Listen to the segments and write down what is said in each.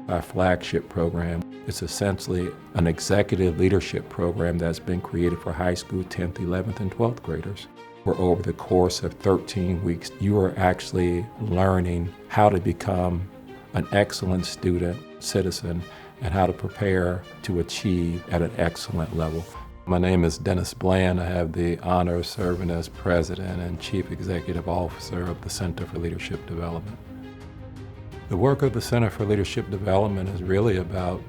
Our flagship program is essentially an executive leadership program that's been created for high school 10th, 11th, and 12th graders. Where over the course of 13 weeks, you are actually learning how to become an excellent student, citizen, and how to prepare to achieve at an excellent level. My name is Dennis Bland. I have the honor of serving as President and Chief Executive Officer of the Center for Leadership Development. The work of the Center for Leadership Development is really about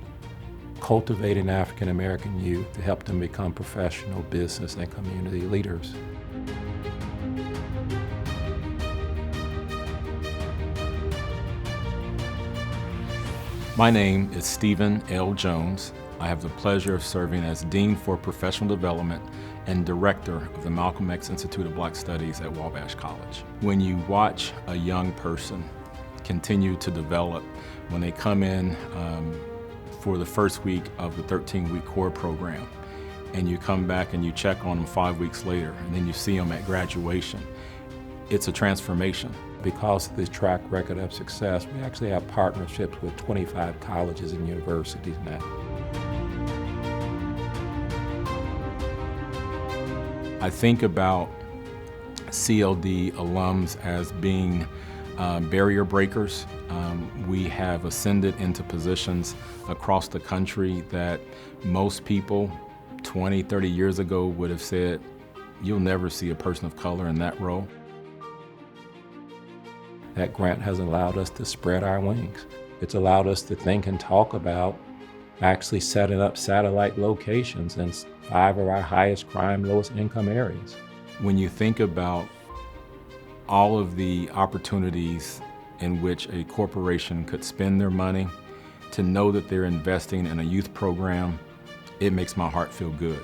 cultivating African American youth to help them become professional, business, and community leaders. My name is Stephen L. Jones. I have the pleasure of serving as Dean for Professional Development and Director of the Malcolm X Institute of Black Studies at Wabash College. When you watch a young person continue to develop, when they come in for the first week of the 13-week core program, and you come back and you check on them 5 weeks later, and then you see them at graduation, it's a transformation. Because of this track record of success, we actually have partnerships with 25 colleges and universities now. I think about CLD alums as being barrier breakers. We have ascended into positions across the country that most people 20, 30 years ago would have said, you'll never see a person of color in that role. That grant has allowed us to spread our wings. It's allowed us to think and talk about actually setting up satellite locations in 5 of our highest crime, lowest income areas. When you think about all of the opportunities in which a corporation could spend their money, to know that they're investing in a youth program, it makes my heart feel good.